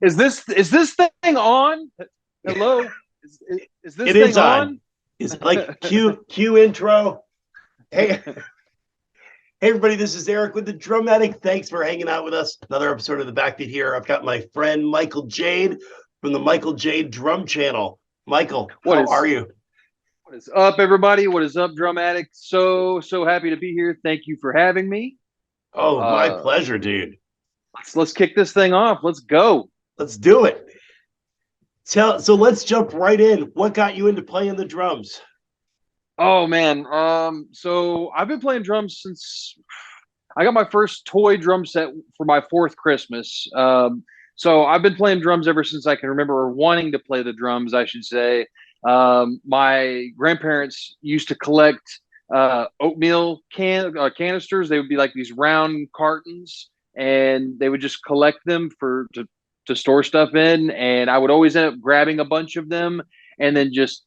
Is this thing on? Hello? Is this It thing is on. on? Is like cue intro. Hey, hey everybody, this is Eric with the Drummatic. Thanks for hanging out with us. Another episode of the Backbeat here. I've got my friend Michael Jade from the Michael Jade Drum Channel. Michael, What how is are you? what is up, everybody? What is up, Drum Addict? So happy to be here. Thank you for having me. Oh, my Uh, pleasure, dude. let's kick this thing off. Let's go. Let's do it. So let's jump right in. What got you into playing the drums? Oh man. So I've been playing drums since I got my first toy drum set for my fourth Christmas. So I've been playing drums ever since I can remember, or wanting to play the drums, I should say. My grandparents used to collect oatmeal canisters. They would be like these round cartons, and they would just collect them to store stuff in. And I would always end up grabbing a bunch of them and then just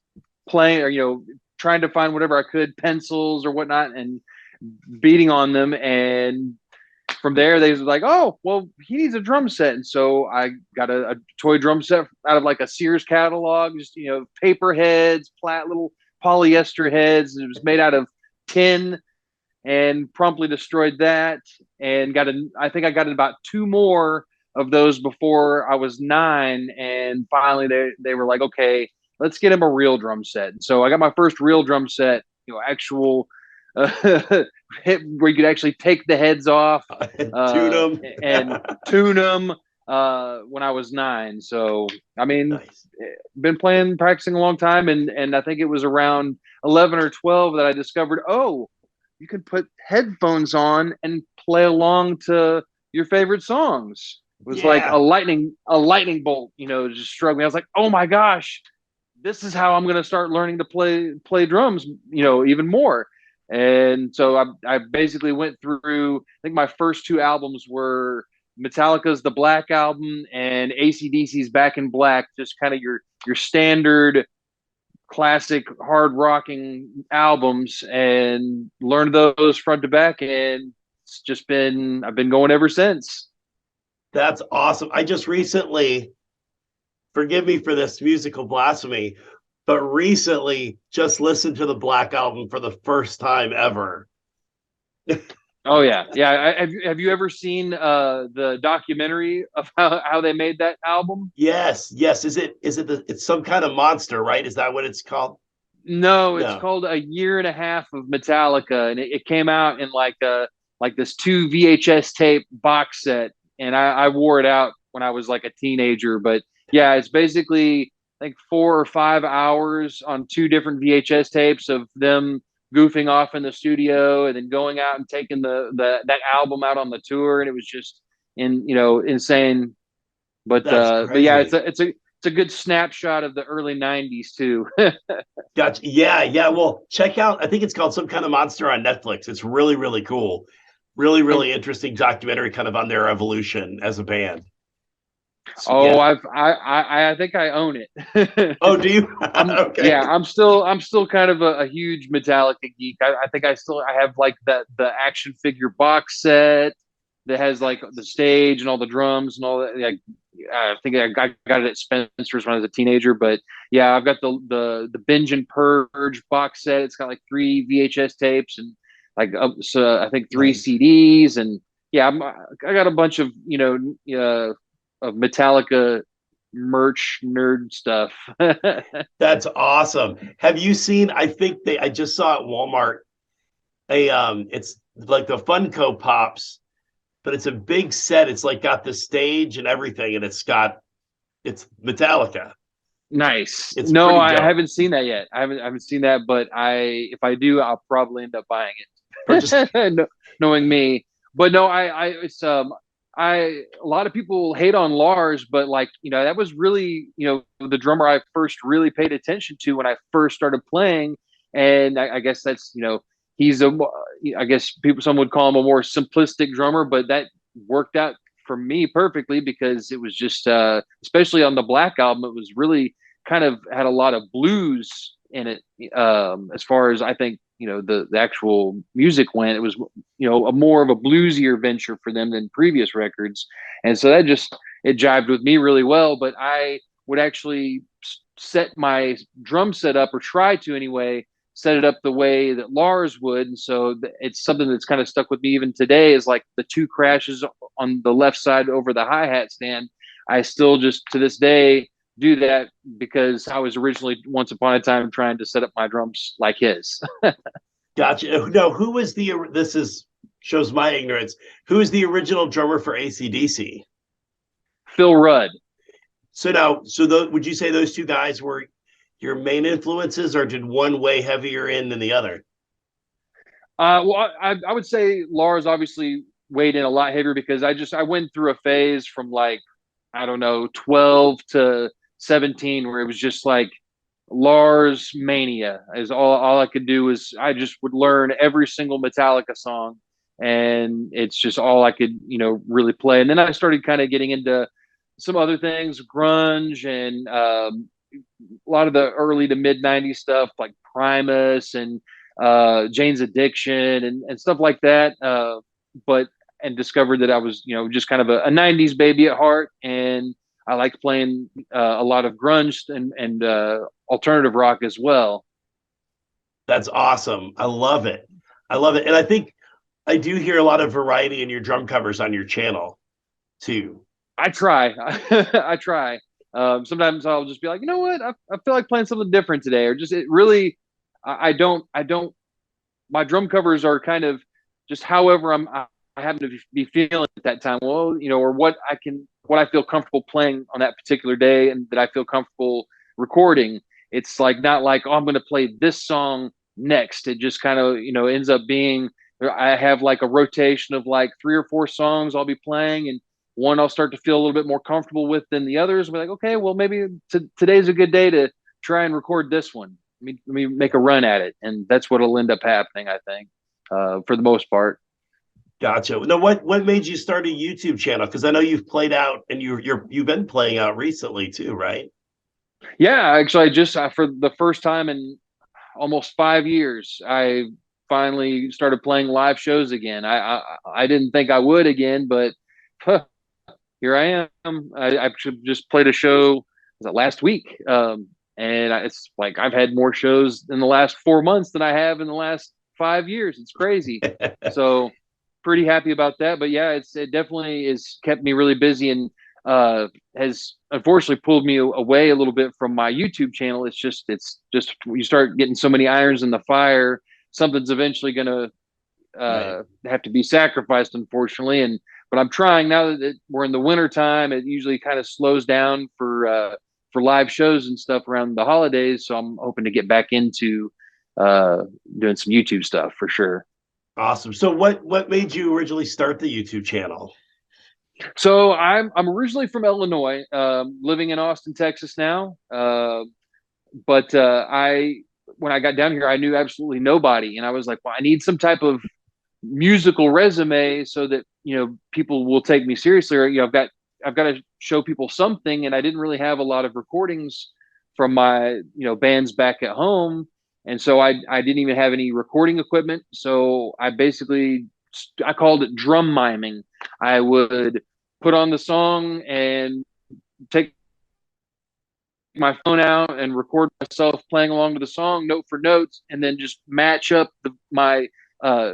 playing, or trying to find whatever I could, pencils or whatnot, and beating on them. And from there, they was like, "Oh, well, he needs a drum set," and so I got a toy drum set out of like a Sears catalog, just paper heads, little polyester heads. It was made out of tin, and promptly destroyed that. And I think I got about two more of those before I was 9, and finally they were like, "Okay, let's get him a real drum set." And so I got my first real drum set, actual uh, where you could actually take the heads off Tune them. and tune them when I was 9. So I mean, Nice. been practicing a long time, and I think it was around 11 or 12 that I discovered, oh, you can put headphones on and play along to your favorite songs. It was like Yeah, a lightning bolt, just struck me. I was like, oh my gosh, this is how I'm going to start learning to play drums, even more. And so I basically went through. I think my first two albums were Metallica's The Black Album and AC/DC's Back in Black. Just kind of your standard classic hard rocking albums, and learned those front to back. And I've been going ever since. that's awesome. I just recently, forgive me for this musical blasphemy, but recently just listened to the Black Album for the first time ever. Oh yeah, yeah. Have you ever seen the documentary of how they made that album? Yes, yes. It's some kind of monster, right? Is that what it's called? No, it's No. called A Year and a Half of Metallica, and it came out in like this 2 VHS tape box set, and I wore it out when I was like a teenager. But yeah, it's basically like 4 or 5 hours on two different VHS tapes of them goofing off in the studio, and then going out and taking that album out on the tour, and it was just insane. That's But yeah, crazy. it's a good snapshot of the early '90s too. Gotcha. Yeah, yeah. Well, check out, I think it's called Some Kind of Monster on Netflix. It's really, really cool. Really, really interesting documentary kind of on their evolution as a band. So, Oh, yeah. I think I own it. Oh, do you? Okay. Yeah, I'm still kind of a huge Metallica geek. I think I have like the action figure box set that has like the stage and all the drums and all that. Like, I think I got it at Spencer's when I was a teenager. But yeah, I've got the Binge and Purge box set. It's got like 3 VHS tapes and like so I think three Nice. CDs. And yeah, I got a bunch of of Metallica merch nerd stuff. That's awesome. Have you seen, I just saw at Walmart it's like the Funko Pops, but it's a big set. It's like got the stage and everything, and it's Metallica. Nice. It's No, pretty I dope. haven't seen that yet. I haven't seen that, but if I do, I'll probably end up buying Or just it. Knowing me. But no, it's a lot of people hate on Lars, but like, that was really, the drummer I first really paid attention to when I first started playing. And I guess that's, he's I guess some would call him a more simplistic drummer, but that worked out for me perfectly, because it was just, especially on the Black album, it was really kind of had a lot of blues in it. As far as I think, the actual music went, it was, a more of a bluesier venture for them than previous records. And so that just, it jived with me really well. But I would actually set my drum set up, or try to anyway, set it up the way that Lars would. And so it's something that's kind of stuck with me even today, is like the two crashes on the left side over the hi-hat stand. I still just to this day do that because I was originally once upon a time trying to set up my drums like his. Gotcha. No, who was the, this is, shows my ignorance. Who is the original drummer for AC/DC? Phil Rudd. So now, would you say those two guys were your main influences, or did one weigh heavier in than the other? Well, I would say Lars obviously weighed in a lot heavier because I went through a phase from like, I don't know, 12 to 17 where it was just like Lars mania. Is all I could do is I just would learn every single Metallica song, and it's just all I could, really play. And then I started kind of getting into some other things, grunge, and a lot of the early to mid '90s stuff like Primus and Jane's Addiction and stuff like that. But and discovered that I was, just kind of a '90s baby at heart, and I liked playing a lot of grunge and alternative rock as well. That's awesome. I love it. I love it. And I think I do hear a lot of variety in your drum covers on your channel too. I try. I try. Sometimes I'll just be like, you know what? I feel like playing something different today, or just it really. I don't. My drum covers are kind of just however I happen to be feeling at that time. Well, or what I feel comfortable playing on that particular day, and that I feel comfortable recording. It's like not like, oh, I'm going to play this song next. It just kind of ends up being, I have like a rotation of like 3 or 4 songs I'll be playing, and one I'll start to feel a little bit more comfortable with than the others. We're like, okay, well maybe today's a good day to try and record this one. Let me make a run at it, and that's what'll end up happening, I think, for the most part. Gotcha. Now, what made you start a YouTube channel? Because I know you've played out, and you've been playing out recently too, right? Yeah, actually, for the first time in almost 5 years, I finally started playing live shows again. I didn't think I would again, but huh, here I am. I just played a show, was it last week? And it's like I've had more shows in the last 4 months than I have in the last 5 years. It's crazy. So pretty happy about that. But yeah, it definitely has kept me really busy, and has unfortunately pulled me away a little bit from my YouTube channel. It's just you start getting so many irons in the fire, something's eventually going to Right. have to be sacrificed, unfortunately. And but I'm trying now that we're in the winter time. It usually kind of slows down for live shows and stuff around the holidays. So I'm hoping to get back into doing some YouTube stuff for sure. Awesome. So what made you originally start the YouTube channel? So I'm originally from Illinois, living in Austin, Texas now. But I when I got down here, I knew absolutely nobody, and I was like, well, I need some type of musical resume so that people will take me seriously, or I've got to show people something. And I didn't really have a lot of recordings from my bands back at home, and so I didn't even have any recording equipment. So I called it drum miming. I would put on the song and take my phone out and record myself playing along to the song note for notes, and then just match up uh,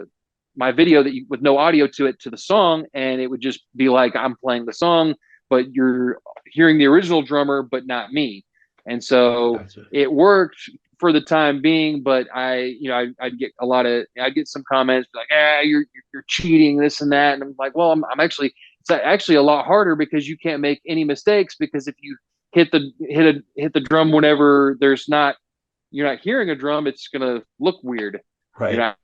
my video with no audio to it to the song, and it would just be like I'm playing the song, but you're hearing the original drummer, but not me. And so Gotcha. it worked for the time being, but I'd get some comments like, you're cheating, this and that, and I'm like, well, I'm actually, it's actually a lot harder because you can't make any mistakes, because if you hit the drum whenever you're not hearing a drum, it's gonna look weird. You're Right. not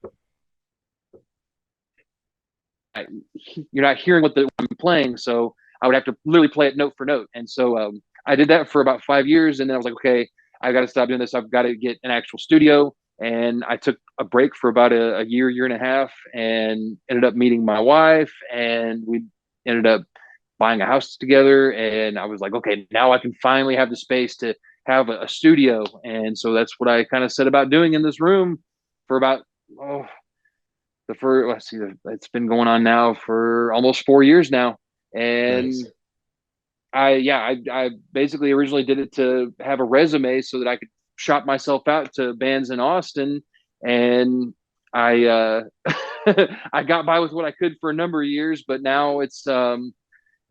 you're not hearing what I'm playing, so I would have to literally play it note for note. And so I did that for about 5 years, and then I was like, okay, I got to stop doing this. I've got to get an actual studio. And I took a break for about a year and a half, and ended up meeting my wife, and we ended up buying a house together. And I was like, okay, now I can finally have the space to have a studio. And so that's what I kind of set about doing in this room for about, oh, the first, let's see, it's been going on now for almost 4 years now. And Nice. I basically originally did it to have a resume so that I could shop myself out to bands in Austin, and I I got by with what I could for a number of years, but now it's kind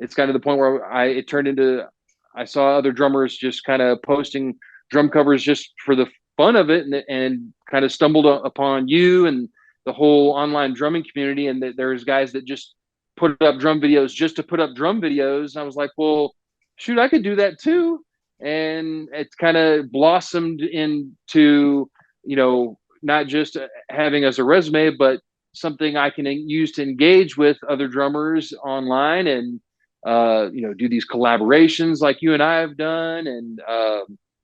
of the point where it turned into, I saw other drummers just kind of posting drum covers just for the fun of it, and kind of stumbled upon you and the whole online drumming community, and there's guys that just put up drum videos just to put up drum videos. And I was like, well, shoot, I could do that too. And it's kind of blossomed into, not just having as a resume, but something I can use to engage with other drummers online, and do these collaborations like you and I have done, and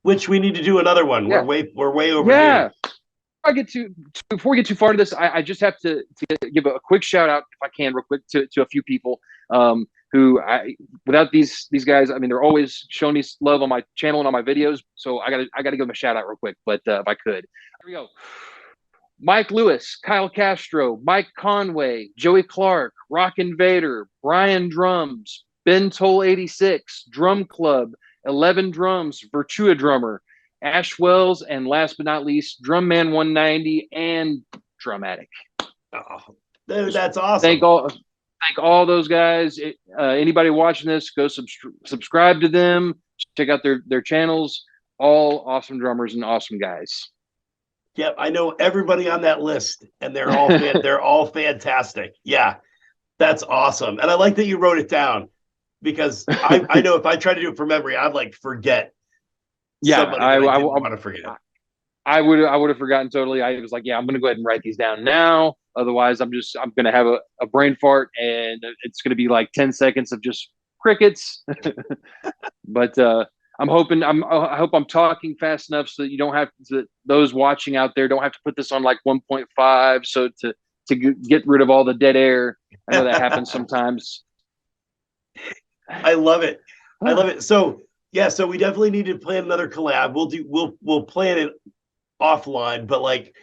which we need to do another one. Yeah. We're way overdue. Yeah. Before we get too far into this, I just have to give a quick shout out, if I can, real quick, to a few people who without these guys, I mean, they're always showing me love on my channel and on my videos. So I gotta give them a shout out real quick. But if I could, here we go. Mike Lewis, Kyle Castro, Mike Conway, Joey Clark, Rock Invader, Brian Drums, Ben Toll 86, Drum Club, 11 Drums, Virtua Drummer, Ash Wells, and last but not least, Drum Man 190 and Drum Addict. Oh, dude, that's awesome. Thank all those guys. Anybody watching this, go subscribe to them. Check out their channels. All awesome drummers and awesome guys. Yep, I know everybody on that list, and they're all they're all fantastic. Yeah, that's awesome, and I like that you wrote it down, because I know if I try to do it from memory, I'd like forget. Yeah, I want to forget it. I would have forgotten totally. I was like, yeah, I'm going to go ahead and write these down now. Otherwise, I'm going to have a brain fart, and it's going to be like 10 seconds of just crickets. But I hope I'm talking fast enough so that you don't have to, those watching out there don't have to put this on like 1.5. So to get rid of all the dead air. I know that happens sometimes. I love it. I love it. So yeah, so we definitely need to plan another collab. We'll plan it offline, but like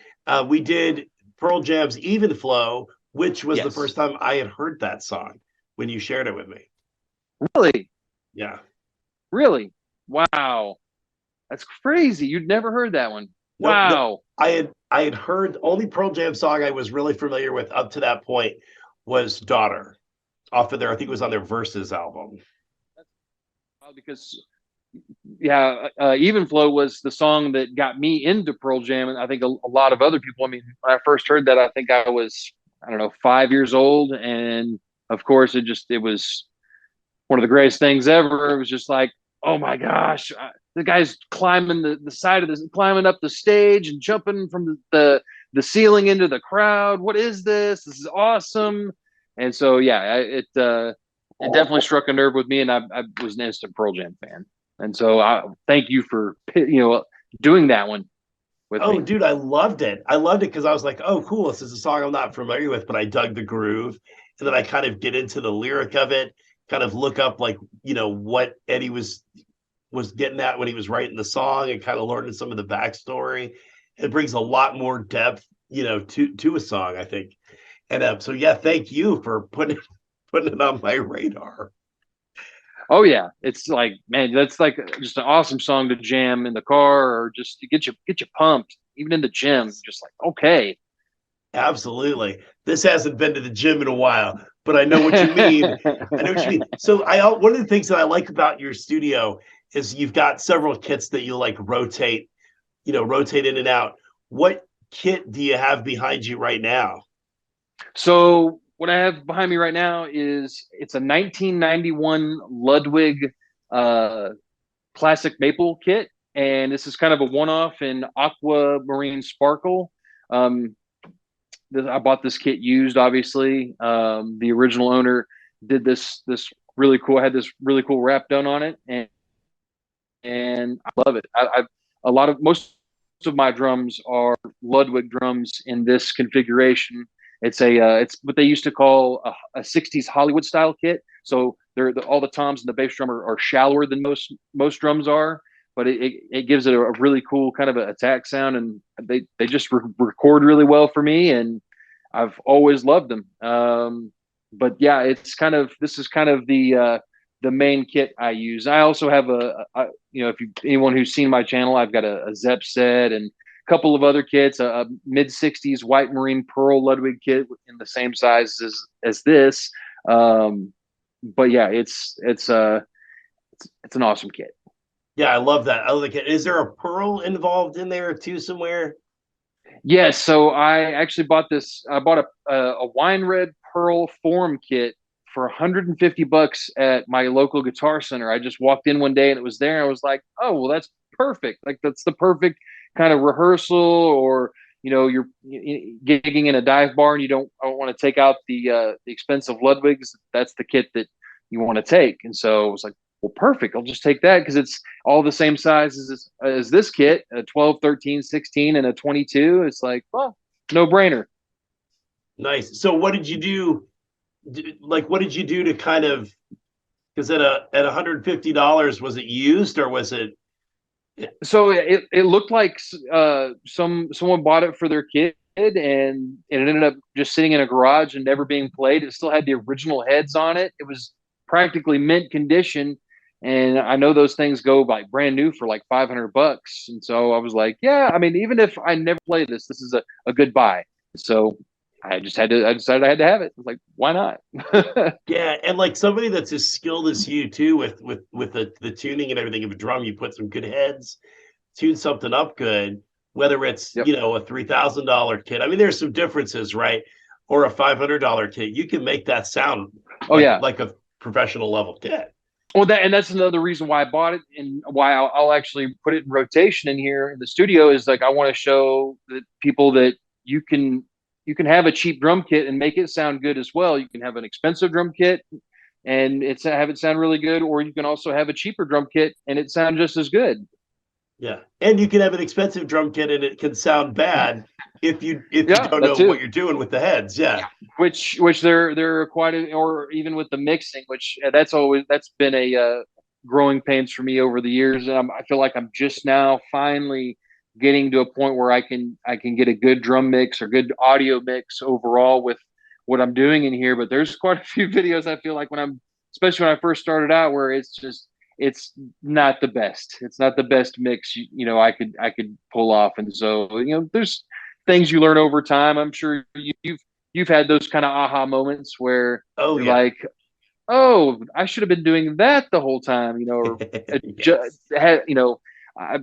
we did Pearl Jam's Even Flow, which was the first time I had heard that song when you shared it with me. Really? Yeah. Really? Wow. That's crazy. You'd never heard that one. Wow. No, I had heard only Pearl Jam song I was really familiar with up to that point was Daughter, off of their, I think it was on their Versus album. Because Even Flow was the song that got me into Pearl Jam, and I think a lot of other people. I mean, when I first heard that, I think I was, I don't know, 5 years old, and of course it was one of the greatest things ever. It was just like, oh my gosh, the guy's climbing the side of this, climbing up the stage and jumping from the ceiling into the crowd. What is this? This is awesome. And so yeah, it definitely struck a nerve with me, and I was an instant Pearl Jam fan. And so I thank you for doing that one with me. Oh, dude, I loved it. I loved it because I was like, oh, cool. This is a song I'm not familiar with, but I dug the groove, and then I kind of get into the lyric of it, kind of look up like what Eddie was getting at when he was writing the song, and kind of learning some of the backstory. It brings a lot more depth, to a song, I think. And so yeah, thank you for putting it on my radar. Oh yeah, it's like, man, that's like just an awesome song to jam in the car, or just to get you pumped, even in the gym. Just like, okay, absolutely. This hasn't been to the gym in a while, but I know what you mean. I know what you mean. So one of the things that I like about your studio is you've got several kits that you like rotate in and out. What kit do you have behind you right now? So what I have behind me right now it's a 1991 Ludwig classic maple kit, and this is kind of a one-off in aquamarine sparkle. I bought this kit used, obviously. The original owner did this really cool, had this really cool wrap done on it, and I love it. Most of my drums are Ludwig drums in this configuration. It's what they used to call a 60s Hollywood style kit. So all the toms and the bass drum are shallower than most drums are, but it gives it a really cool kind of attack sound, and they just record really well for me, and I've always loved them. But yeah, this is kind of the the main kit I use. I also have if anyone who's seen my channel, I've got a Zepp set and a couple of other kits, a mid '60s white marine pearl Ludwig kit in the same size as this. But yeah, it's an awesome kit. Yeah, I love that. I love the kit. Is there a pearl involved in there too somewhere? Yes, so I actually bought this. I bought a wine red pearl form kit for $150 at my local Guitar Center. I just walked in one day and it was there. I was like, oh well, that's perfect. Like that's the perfect kind of rehearsal, or you're gigging in a dive bar and you don't want to take out the expensive Ludwigs. That's the kit that you want to take. And so I was like, well, perfect. I'll just take that because it's all the same size as this kit, a 12, 13, 16, and a 22. It's like, well, no brainer. Nice. So what did you do? Like, what did you do to kind of, because at $150, was it used or was it? So it looked like someone bought it for their kid, and it ended up just sitting in a garage and never being played. It still had the original heads on it. It was practically mint condition, and I know those things go like brand new for like $500. And so I was like, yeah, I mean, even if I never play this, this is a good buy. So I decided I had to have it. I was like, why not? Yeah, and like somebody that's as skilled as you too with the tuning and everything of a drum, you put some good heads, tune something up good, whether it's Yep. a $3,000 kit. I mean, there's some differences, right? Or a $500 kit. You can make that sound Oh yeah. like a professional level kit. Well, that's another reason why I bought it, and why I'll actually put it in rotation in here in the studio is like I want to show the people that you can have a cheap drum kit and make it sound good as well. You can have an expensive drum kit and have it sound really good, or you can also have a cheaper drum kit and it sound just as good. Yeah, and you can have an expensive drum kit and it can sound bad if you Yeah, don't that know what too. you're doing with the heads. Yeah, Which they're quite or even with the mixing, which that's been a growing pains for me over the years. And I feel like I'm just now finally getting to a point where I can get a good drum mix or good audio mix overall with what I'm doing in here. But there's quite a few videos I feel like especially when I first started out, where it's not the best. It's not the best mix I could pull off. And so there's things you learn over time. I'm sure you've had those kind of aha moments where oh you're yeah. like, oh, I should have been doing that the whole time, or Yes. had, I,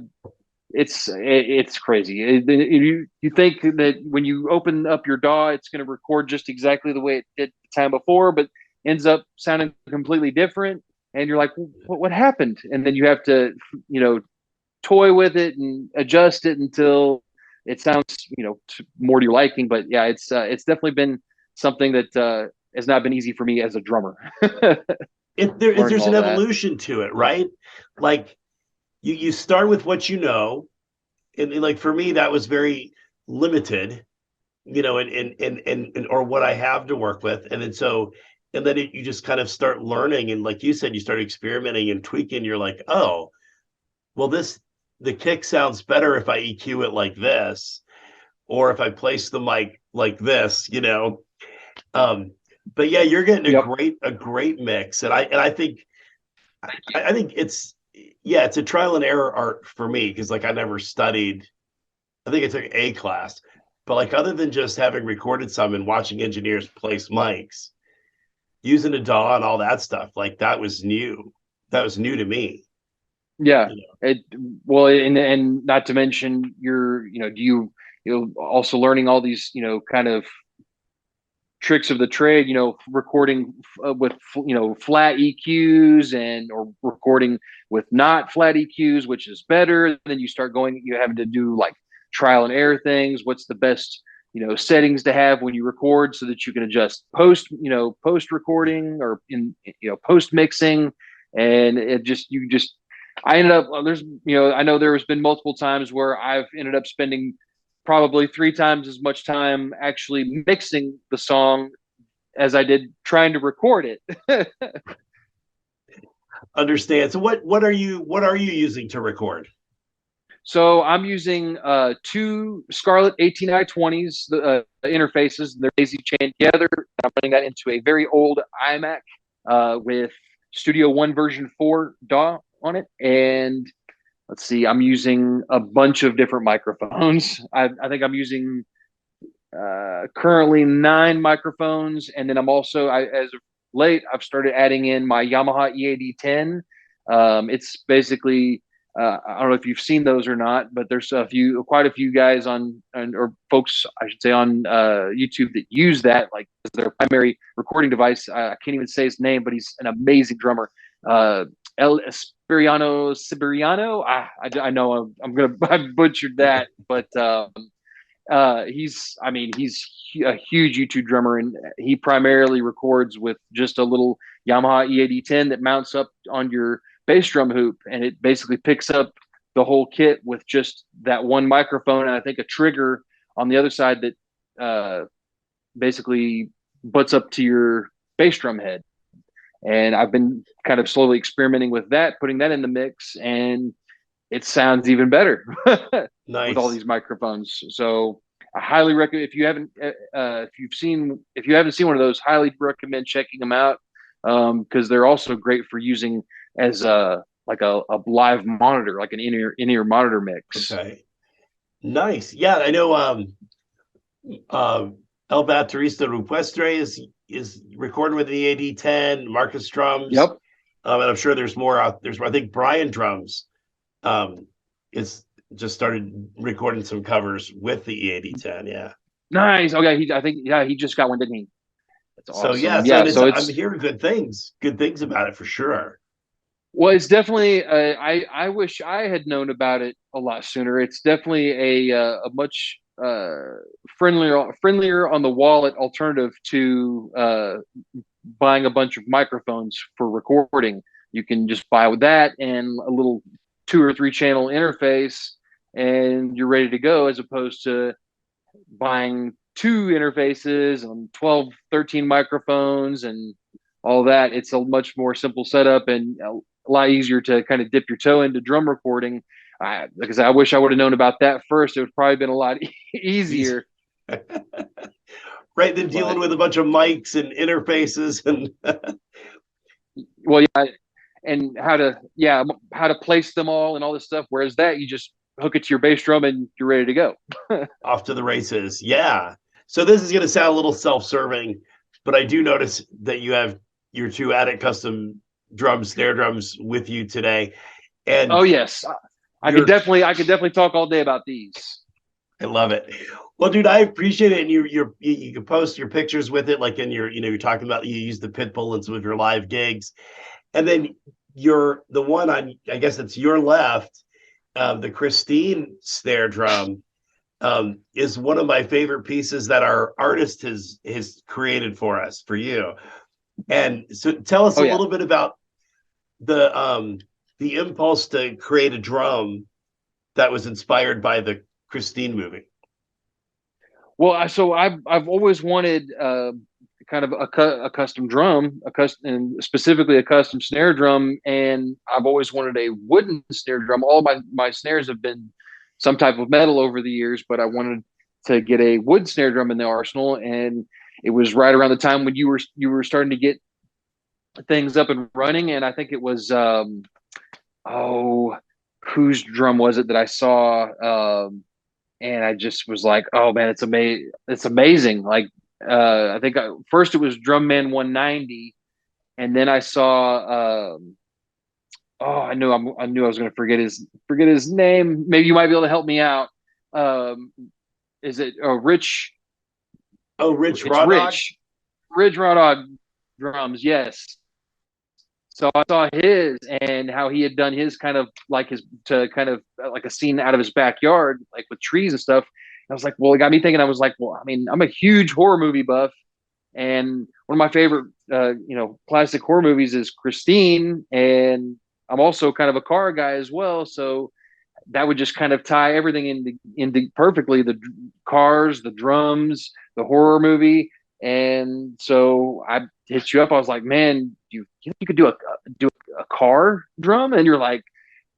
it's crazy. You think that when you open up your DAW, it's going to record just exactly the way it did the time before, but ends up sounding completely different. And you're like, what happened? And then you have to, toy with it and adjust it until it sounds, more to your liking. But yeah, it's definitely been something that has not been easy for me as a drummer. Learning There's an all that. evolution to it, right? Like you start with what you know, and like for me, that was very limited, and or what I have to work with, and then you just kind of start learning, and like you said, you start experimenting and tweaking. You're like, oh, well, the kick sounds better if I EQ it like this, or if I place the mic like this. Um, but yeah, you're getting Yep. a great mix, and I think it's it's a trial and error art for me because like I never studied. I think I took a class, but like other than just having recorded some and watching engineers place mics, using a DAW and all that stuff, like that was new. That was new to me. Yeah. You know? It well, and not to mention also learning all these, kind of tricks of the trade, recording with flat EQs and or recording with not flat EQs, which is better. Then you start going, you having to do like trial and error things. What's the best settings to have when you record so that you can adjust post recording or in post mixing, and I ended up I know there has been multiple times where I've ended up spending probably 3 times as much time actually mixing the song as I did trying to record it. Understand. So what are you using to record? So I'm using two Scarlett 18i20s, the interfaces. They're daisy chained together. I'm running that into a very old iMac with Studio One version 4 DAW on it, and let's see, I'm using a bunch of different microphones. I think I'm using currently 9 microphones, and then I'm also, as of late, I've started adding in my Yamaha EAD10. It's basically, I don't know if you've seen those or not, but there's quite a few guys or folks, I should say, on YouTube that use that like as their primary recording device. I can't even say his name, but he's an amazing drummer. El Espiriano Siberiano. I know I butchered that, but he's a huge YouTube drummer, and he primarily records with just a little Yamaha EAD10 that mounts up on your bass drum hoop, and it basically picks up the whole kit with just that one microphone, and I think a trigger on the other side that basically butts up to your bass drum head. And I've been kind of slowly experimenting with that, putting that in the mix, and it sounds even better Nice. with all these microphones. So I highly recommend, if you haven't seen one of those, highly recommend checking them out, because they're also great for using as like a live monitor, like an in-ear monitor mix. Okay. Nice. Yeah, I know El Baterista Rupestre is recording with the AD10, Marcus Drums. Yep. And I'm sure there's more out there's I think Brian Drums is just started recording some covers with the EAD10. Yeah. Nice. Okay. He just got one, didn't he? That's awesome. So I'm hearing good things about it for sure. Well, it's definitely. I wish I had known about it a lot sooner. It's definitely a much friendlier on the wallet alternative to buying a bunch of microphones for recording. You can just buy with that and a little 2 or 3 channel interface, and you're ready to go, as opposed to buying 2 interfaces and 12, 13 microphones and all that. It's a much more simple setup and a lot easier to kind of dip your toe into drum recording. Because I wish I would have known about that first. It would probably been a lot easier. Right, than dealing with a bunch of mics and interfaces and well, yeah, and how to place them all and all this stuff. Whereas that, you just hook it to your bass drum and you're ready to go. off to the races. Yeah. So this is going to sound a little self-serving, but I do notice that you have your 2 Attic custom snare drums with you today. And oh yes, I could definitely talk all day about these. I love it. Well, dude, I appreciate it. And you can post your pictures with it, like in your, you're talking about you use the Pitbull in some of your live gigs, and then the one on, I guess it's your left, the Christine snare drum, is one of my favorite pieces that our artist has created for you. And so tell us a little bit about the impulse to create a drum that was inspired by the Christine movie. Well, so I've always wanted kind of a custom drum, and specifically a custom snare drum, and I've always wanted a wooden snare drum. All my snares have been some type of metal over the years, but I wanted to get a wood snare drum in the arsenal, and it was right around the time when you were starting to get things up and running, and I think it was whose drum was it that I saw? And I just was like, oh man, it's amazing. It's amazing. Like, I think first it was Drumman 190. And then I saw, I knew I was going to forget his name. Maybe you might be able to help me out. Is it Rich? Oh, Rich Rodog? Rich Rodog drums. Yes. So I saw his and how he had done his kind of like a scene out of his backyard, like with trees and stuff. And I was like, well, it got me thinking. I was like, well, I mean, I'm a huge horror movie buff, and one of my favorite, classic horror movies is Christine, and I'm also kind of a car guy as well. So that would just kind of tie everything into perfectly: the cars, the drums, the horror movie. And so I hit you up. I was like, man, you could do a car drum? And you're like,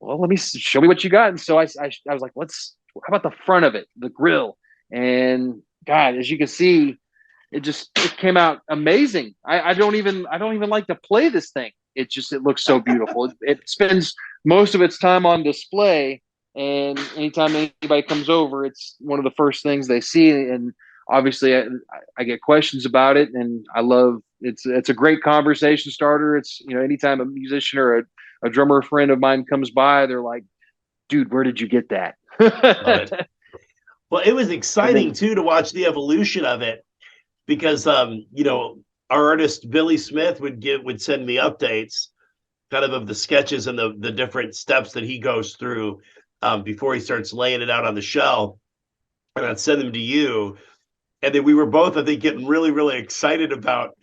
well, show me what you got. And so I was like, how about the front of it, the grill? And God, as you can see, it came out amazing. I don't even like to play this thing. it looks so beautiful. It spends most of its time on display, and anytime anybody comes over, it's one of the first things they see. And obviously, I get questions about it, and I love it's a great conversation starter. It's anytime a musician or a drummer friend of mine comes by, they're like, "Dude, where did you get that?" Love it. Well, it was exciting too to watch the evolution of it because our artist Billy Smith would send me updates kind of the sketches and the different steps that he goes through before he starts laying it out on the shelf, and I'd send them to you, and then we were both, I think, getting really, really excited about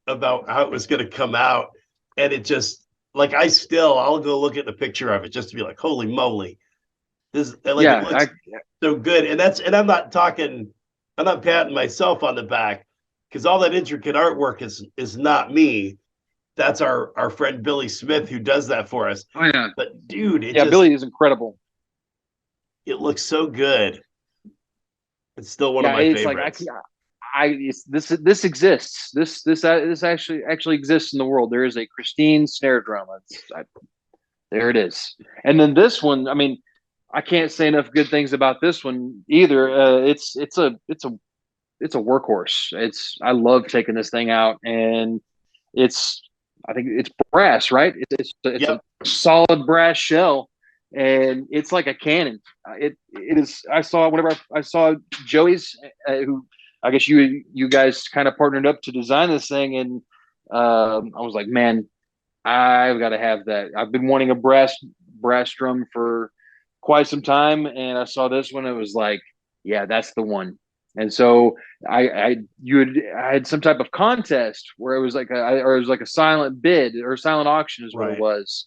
how it was going to come out, and it just like I'll go look at the picture of it just to be like, holy moly, this like it looks so good, and I'm not patting myself on the back because all that intricate artwork is not me. That's our friend Billy Smith who does that for us. Oh yeah, but dude, Billy is incredible. It looks so good. It's still one of my favorites. This exists. This actually exists in the world. There is a Christine snare drum. There it is. And then this one, I mean, I can't say enough good things about this one either. It's a workhorse. I love taking this thing out, and I think it's brass, right? It's a solid brass shell, and it's like a cannon. It is. I saw Joey's, who I guess you guys kind of partnered up to design this thing, and I was like, man, I've got to have that. I've been wanting a brass drum for quite some time, and I saw this one. It was like, yeah, that's the one. And so I had some type of contest where it was like a silent bid or silent auction is what it was,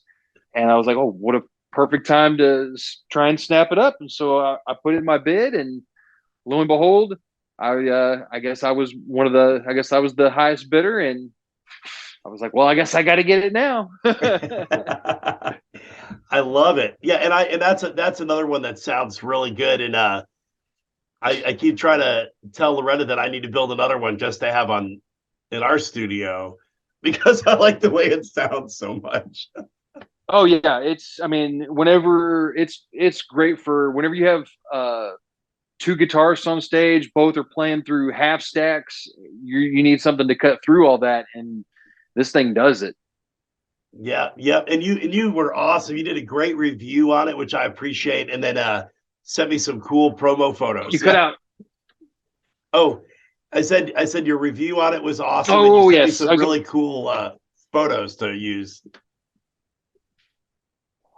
and I was like, oh, what a perfect time to try and snap it up. And so I put in my bid, and lo and behold, I guess I was the highest bidder, and I was like, well, I guess I got to get it now. I love it. Yeah, and that's another one that sounds really good, and I keep trying to tell Loretta that I need to build another one just to have in our studio because I like the way it sounds so much. Oh yeah, whenever it's great for whenever you have two guitarists on stage, both are playing through half stacks. You need something to cut through all that, and this thing does it. Yeah, and you were awesome. You did a great review on it, which I appreciate, and then sent me some cool promo photos. You cut out. Oh, I said your review on it was awesome. Oh, and you sent yes, me some really cool photos to use.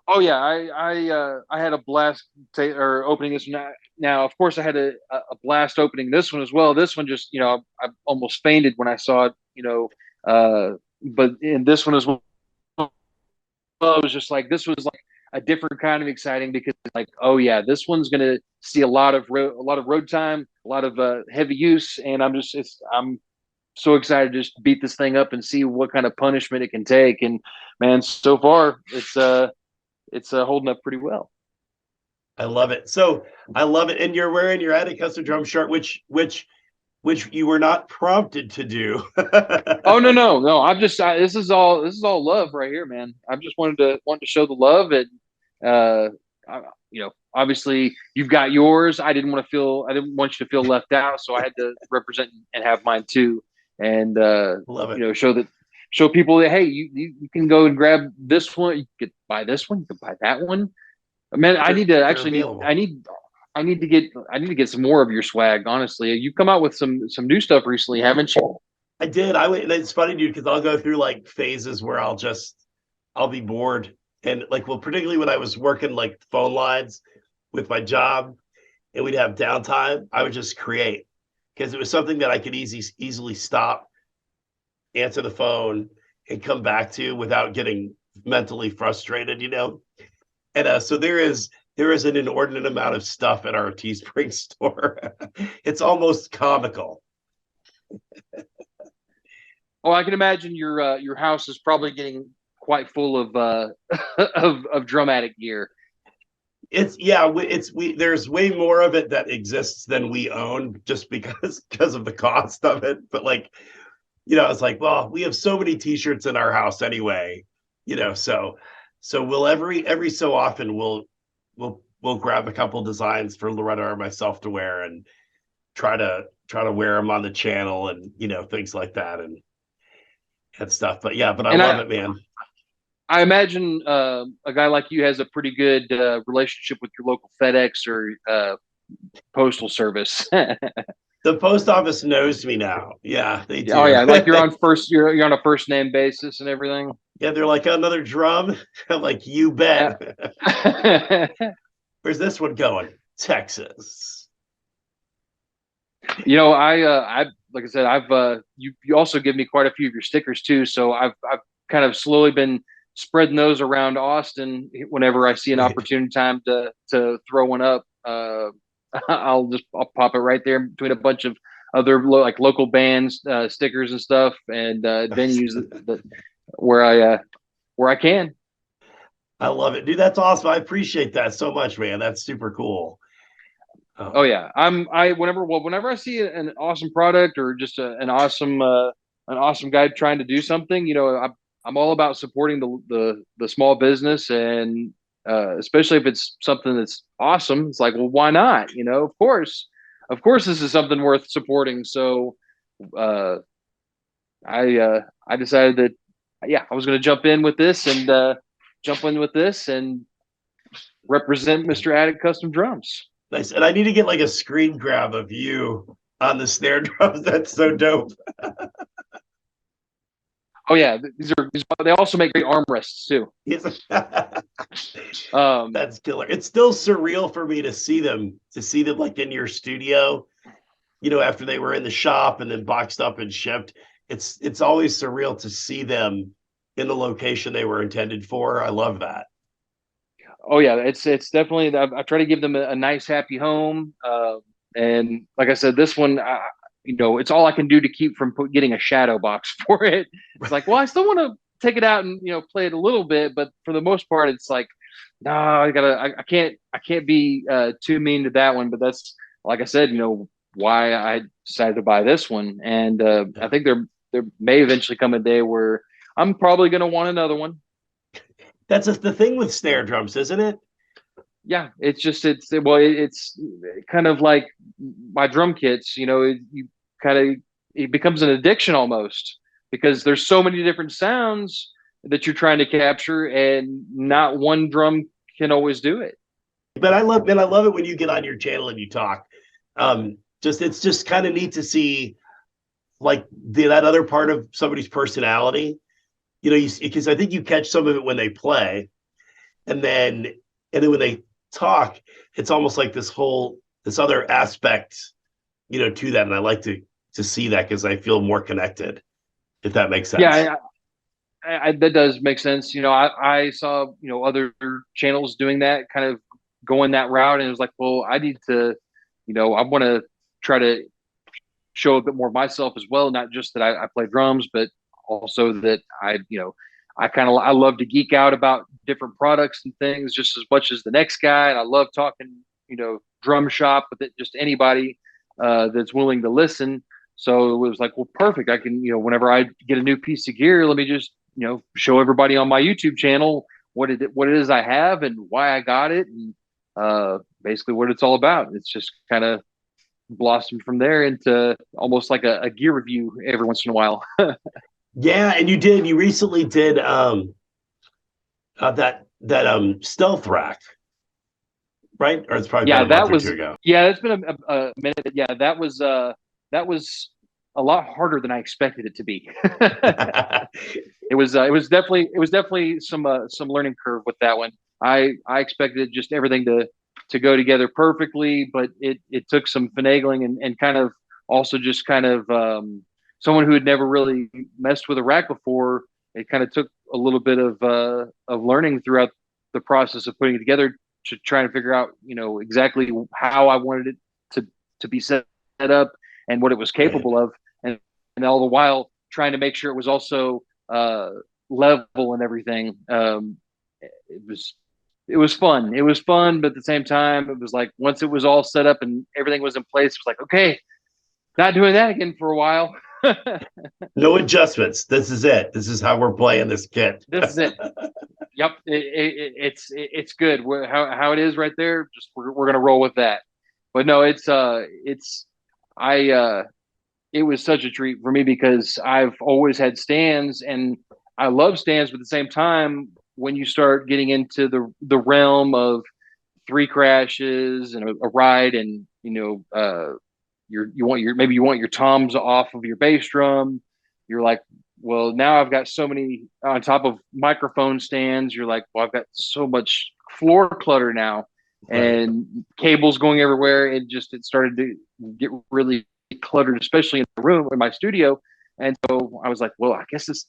Oh yeah, I had a blast opening this one. Now, of course, I had a blast opening this one as well. This one just, I almost fainted when I saw it. But in this one as well, it was just like this was like a different kind of exciting because like, oh yeah, this one's gonna see a lot of road time, a lot of heavy use, and I'm so excited to just beat this thing up and see what kind of punishment it can take. And man, so far it's holding up pretty well. I love it. So I love it, and you're wearing your Attic Custom Drum shirt, which you were not prompted to do. Oh no! I'm just this is all love right here, man. I just wanted to show the love, and obviously you've got yours. I didn't want you to feel left out, so I had to represent and have mine too, and love it. Show people that hey, you can go and grab this one. You could buy this one. You can buy that one. Man, I need to get some more of your swag. Honestly, you've come out with some new stuff recently, haven't you? I did. It's funny, dude, because I'll go through like phases where I'll be bored, and like, well, particularly when I was working like phone lines with my job, and we'd have downtime, I would just create because it was something that I could easily stop, answer the phone, and come back to without getting mentally frustrated, And so there is an inordinate amount of stuff at our Teespring store. It's almost comical. Oh, I can imagine your house is probably getting quite full of of Drumatic gear. There's way more of it that exists than we own just because of the cost of it. But like, it's like, well, we have so many t-shirts in our house anyway. So we'll every so often we'll grab a couple designs for Loretta or myself to wear and try to wear them on the channel and things like that and stuff. But yeah, but I And love it, man. I imagine a guy like you has a pretty good relationship with your local FedEx or postal service. The post office knows me now. Yeah, they do. Oh yeah, like you're on a first name basis and everything. Yeah, they're like another drum. I'm like, you bet. Where's this one going? Texas. I like I said, you also give me quite a few of your stickers too. So I've kind of slowly been spreading those around Austin whenever I see an opportune time to throw one up. I'll pop it right there between a bunch of other like local bands stickers and stuff and venues where I can. I love it, dude. That's awesome. I appreciate that so much, man. That's super cool. Oh yeah, whenever I see an awesome product or just an awesome guy trying to do something, I'm all about supporting the small business and especially if it's something that's awesome. It's like, well, why not? Of course, this is something worth supporting. So uh, I decided that yeah, I was going to jump in with this and represent Mr. Attic Custom Drums. Nice. And I need to get like a screen grab of you on the snare drums. That's so dope. Oh yeah, they also make great armrests too. That's killer. It's still surreal for me to see them like in your studio, after they were in the shop and then boxed up and shipped. It's always surreal to see them in the location they were intended for. I love that. Oh yeah, it's definitely. I try to give them a nice, happy home, and like I said, this one, it's all I can do to keep from getting a shadow box for it. It's like, well, I still want to take it out and play it a little bit, but for the most part, it's like, no, I can't be too mean to that one. But that's like I said, why I decided to buy this one, and I think there may eventually come a day where I'm probably going to want another one. That's the thing with snare drums, isn't it? Yeah, it's kind of like my drum kits. It becomes an addiction almost because there's so many different sounds that you're trying to capture, and not one drum can always do it. But I love it when you get on your channel and you talk. It's just kind of neat to see like that other part of somebody's personality. Because I think you catch some of it when they play, and then when they talk, it's almost like this other aspect, to that. And I like to see that because I feel more connected, if that makes sense. Yeah, that does make sense. I saw other channels doing that, kind of going that route, and it was like, well, I need to, I want to try to show a bit more of myself as well, not just that I play drums, but also that I love to geek out about different products and things just as much as the next guy. And I love talking, drum shop with just anybody that's willing to listen. So it was like, well, perfect. I can, whenever I get a new piece of gear, let me just, show everybody on my YouTube channel what it is I have and why I got it. And basically what it's all about. It's just kind of blossomed from there into almost like a gear review every once in a while. Yeah, and you recently did that stealth rack, right? Or it's probably been a month or two ago. Yeah, it's been a minute. Yeah, that was a lot harder than I expected it to be. It was definitely some learning curve with that one. I expected just everything to go together perfectly, but it took some finagling and kind of also just kind of someone who had never really messed with a rack before. It kind of took a little bit of learning throughout the process of putting it together to try and figure out, exactly how I wanted it to be set up and what it was capable of. And all the while trying to make sure it was also level and everything. It was fun. It was fun, but at the same time, it was like once it was all set up and everything was in place, it was like, okay, not doing that again for a while. No adjustments. This is it. This is how we're playing this kit. This is it. Yep, it's good. How it is right there. Just we're gonna roll with that. But no, I it was such a treat for me because I've always had stands and I love stands, but at the same time, when you start getting into the realm of three crashes and a ride, and maybe you want your toms off of your bass drum, you're like, well, now I've got so many on top of microphone stands. You're like, well, I've got so much floor clutter now, Right. and cables going everywhere. It started to get really cluttered, especially in the room in my studio. And so I was like, well, I guess it's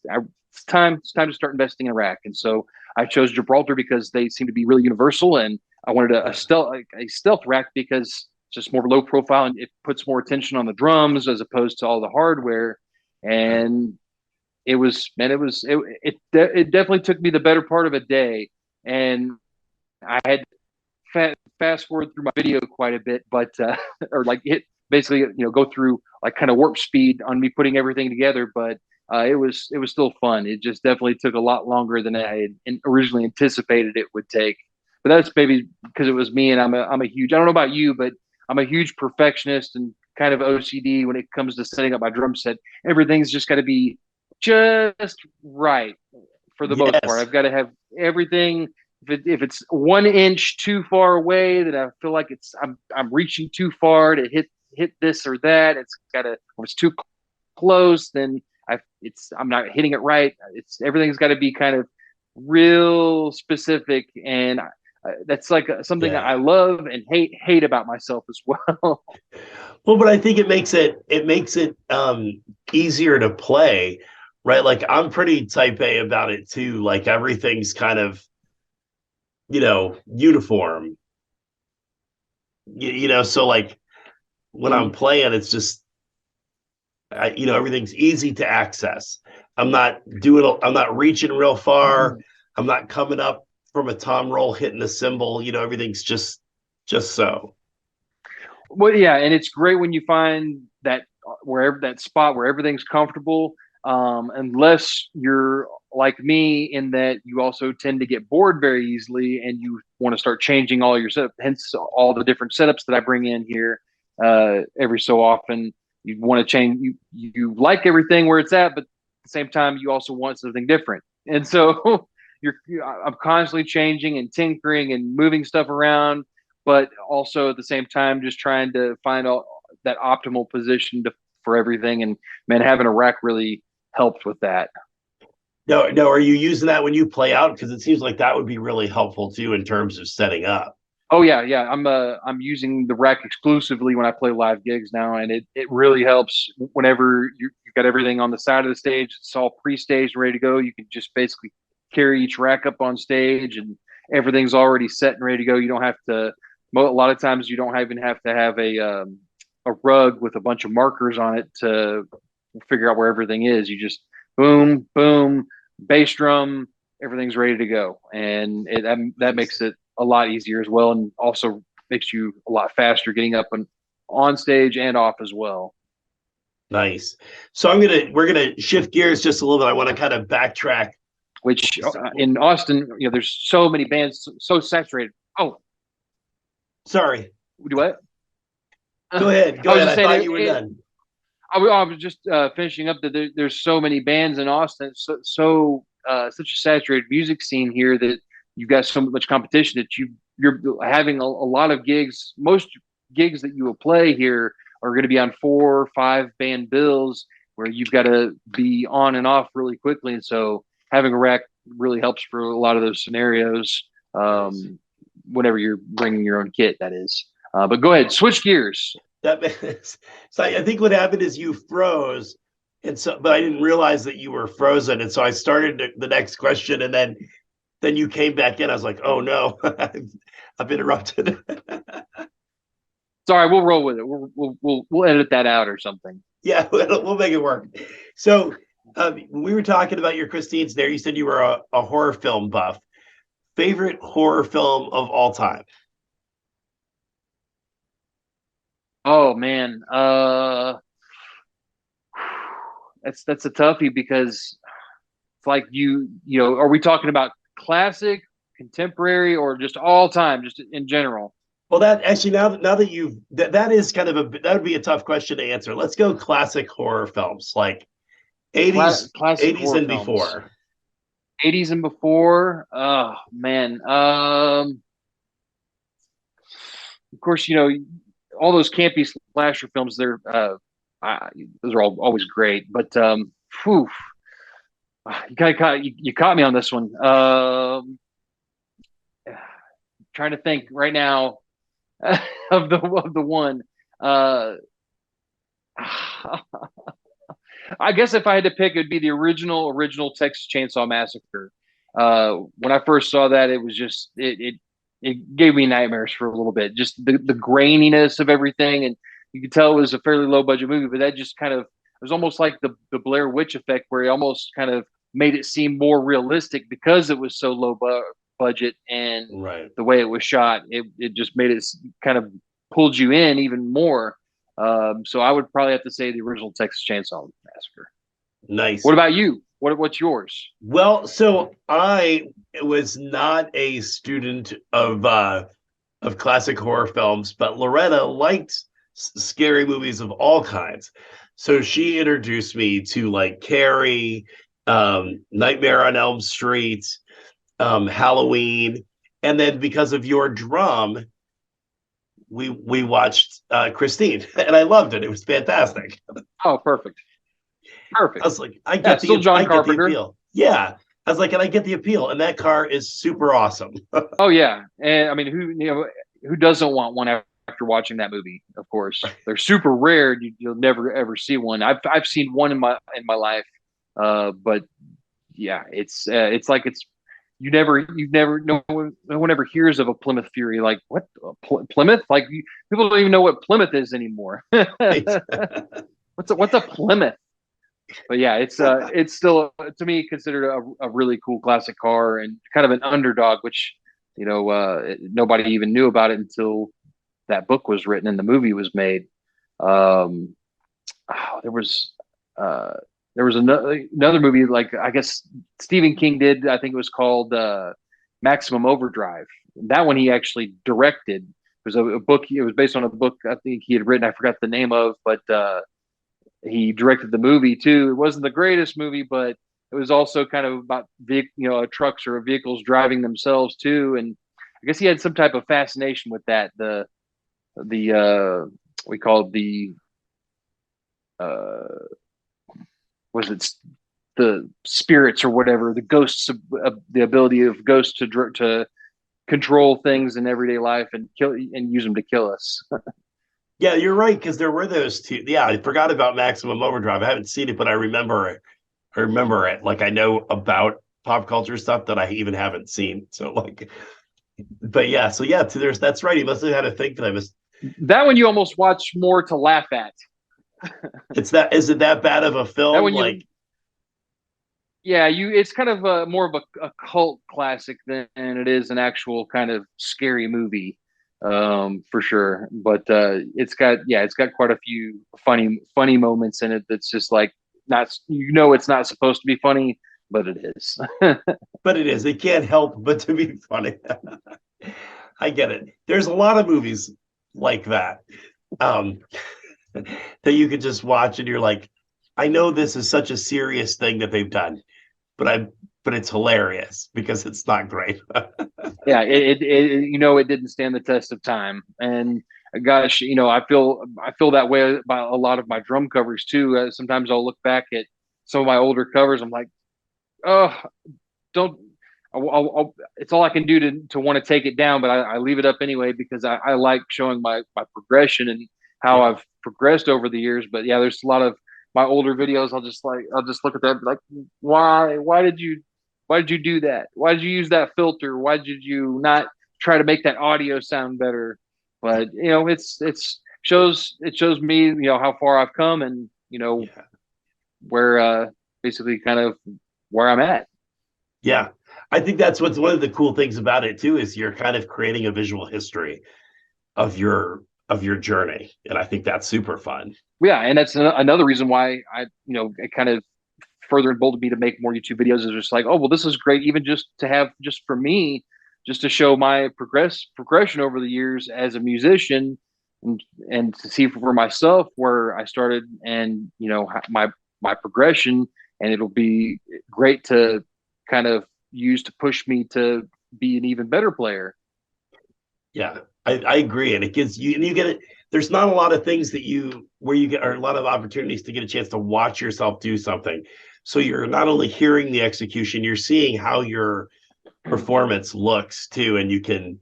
time to start investing in a rack. And so I chose Gibraltar because they seem to be really universal, and I wanted a stealth rack because it's just more low profile and it puts more attention on the drums as opposed to all the hardware. And it definitely took me the better part of a day, and I had fast forward through my video quite a bit, but or like hit basically go through like kind of warp speed on me putting everything together, but it was still fun. It just definitely took a lot longer than I had originally anticipated it would take. But that's maybe because it was me, and I'm a huge, I don't know about you, but I'm a huge perfectionist and kind of OCD when it comes to setting up my drum set. Everything's just got to be just right for the most part. Yes. I've got to have everything. If it's 1 inch too far away, then I feel like I'm reaching too far to hit this or that. It's got to. If it's too close, then I'm not hitting it right. Everything's got to be kind of real specific, and that's like something that Yeah. I love and hate about myself as well. Well, but I think it makes it easier to play, right? Like I'm pretty type A about it too. Like everything's kind of, uniform. So like when I'm Mm. playing, it's just everything's easy to access. I'm not reaching real far. I'm not coming up from a tom roll hitting a cymbal. Everything's just so. Well, yeah, and it's great when you find that wherever that spot where everything's comfortable. Unless you're like me in that you also tend to get bored very easily and you want to start changing all your setup. Hence, all the different setups that I bring in here every so often. You want to change. You like everything where it's at, but at the same time, you also want something different. And so I'm constantly changing and tinkering and moving stuff around, but also at the same time just trying to find that optimal position for everything. And man, having a rack really helped with that. No, no. Are you using that when you play out? Because it seems like that would be really helpful too in terms of setting up. Oh yeah, yeah. I'm using the rack exclusively when I play live gigs now, and it really helps whenever you've got everything on the side of the stage. It's all pre-staged and ready to go. You can just basically carry each rack up on stage, and everything's already set and ready to go. You don't have to. A lot of times, you don't even have to have a rug with a bunch of markers on it to figure out where everything is. You just boom, boom, bass drum, everything's ready to go, and that makes it a lot easier as well, and also makes you a lot faster getting up and on stage and off as well. Nice. So we're gonna shift gears just a little bit. I want to kind of backtrack. Which in Austin, there's so many bands so saturated. Oh, Sorry. do what? Go ahead. Go I was ahead. just I saying thought you were done. I was just finishing up that there's so many bands in Austin, such a saturated music scene here that you've got so much competition that you're having a lot of gigs. Most gigs that you will play here are going to be on 4 or 5 band bills where you've got to be on and off really quickly, and so having a rack really helps for a lot of those scenarios. Nice. Whenever you're bringing your own kit, that is. But go ahead, switch gears. That makes, so I think what happened is you froze, and so but I didn't realize that you were frozen, and so I started the next question, and then you came back in. I was like, oh no, I've interrupted. Sorry, we'll roll with it. We'll edit that out or something. Yeah, we'll make it work. So we were talking about your Christines there. You said you were a horror film buff. Favorite horror film of all time? Oh man, that's a toughie because it's like are we talking about classic, contemporary, or just all time, just in general? Well, that actually now that that is kind of that would be a tough question to answer. Let's go classic horror films like 80s Classic 80s horror and films. before. 80s and before. Oh man. Of course, all those campy slasher films. Those are all always great. But whew, you caught me on this one. Trying to think right now of the one. Uh, I guess if I had to pick, it'd be the original Texas Chainsaw Massacre. When I first saw that, it was just it gave me nightmares for a little bit. Just the graininess of everything, and you could tell it was a fairly low budget movie, but that just kind of, it was almost like the Blair Witch effect, where it almost kind of made it seem more realistic because it was so budget, and Right. the way it was shot, it just made it kind of pulled you in even more. So I would probably have to say the original Texas Chainsaw Massacre. Nice. What about you? What's yours? Well, so I was not a student of classic horror films, but Loretta liked scary movies of all kinds. So she introduced me to like Carrie, Nightmare on Elm Street, Halloween, and then because of your drum, we watched Christine, and I loved it. It was fantastic. Oh, perfect, I perfect. was like, I Yeah, get still the John I get the Carpenter. appeal. Yeah. I was like, and I get the appeal. And that car is super awesome. Oh yeah, and I mean, who doesn't want one after watching that movie? Of course, they're super rare. You'll never ever see one. I've seen one in my life, but yeah, it's like you've never no one ever hears of a Plymouth Fury. Like what, Plymouth? Like people don't even know what Plymouth is anymore. Right. What's a Plymouth? But yeah, it's still, to me, considered a really cool classic car and kind of an underdog, which nobody even knew about it until that book was written and the movie was made. Um, there was uh, another movie, like I guess Stephen King did. I think it was called Maximum Overdrive. That one he actually directed. It was a book. It was based on a book I think he had written. I forgot the name of, but he directed the movie too. It wasn't the greatest movie, but it was also kind of about trucks or vehicles driving themselves too. And I guess he had some type of fascination with that. The we called the uh was it the spirits or whatever, the ghosts of the ability of ghosts to control things in everyday life and kill and use them to kill us. Yeah, you're right, because there were those two. Yeah, I forgot about Maximum Overdrive. I haven't seen it, but I remember it. I remember it. Like I know about pop culture stuff that I even haven't seen. So like, but yeah, so yeah, there's that's right. He must have had a thing for them. That one you almost watch more to laugh at. It's that, is it that bad of a That film? one you Like, Yeah, it's kind of more of a cult classic than it is an actual kind of scary movie, for sure. But it's got quite a few funny moments in it. That's just like, not, it's not supposed to be funny, but it is. but it is. It can't help but to be funny. I get it. There's a lot of movies like that, um, that you could just watch and you're like, I know this is such a serious thing that they've done, but it's hilarious because it's not great. Yeah, it didn't stand the test of time. And gosh, I feel that way about a lot of my drum covers too. Sometimes I'll look back at some of my older covers. I'm like, oh, don't. It's all I can do to want to take it down, but I leave it up anyway because I like showing my progression and how Yeah. I've progressed over the years. But yeah, there's a lot of my older videos. I'll just look at that and be like, why did you do that? Why did you use that filter? Why did you not try to make that audio sound better? But it shows me how far I've come, and Yeah. where basically kind of where I'm at. Yeah. I think that's what's one of the cool things about it too, is you're kind of creating a visual history of of your journey. And I think that's super fun. Yeah, and that's another reason why it kind of further emboldened me to make more YouTube videos. Is just like, oh well, this is great, even just to have just for me, just to show my progression over the years as a musician, and to see for myself where I started, and my progression, and it'll be great to kind of use to push me to be an even better player. Yeah, I agree. And it gives you, and you get it. There's not a lot of things where you get, or a lot of opportunities to get a chance to watch yourself do something. So you're not only hearing the execution, you're seeing how your performance looks too. And you can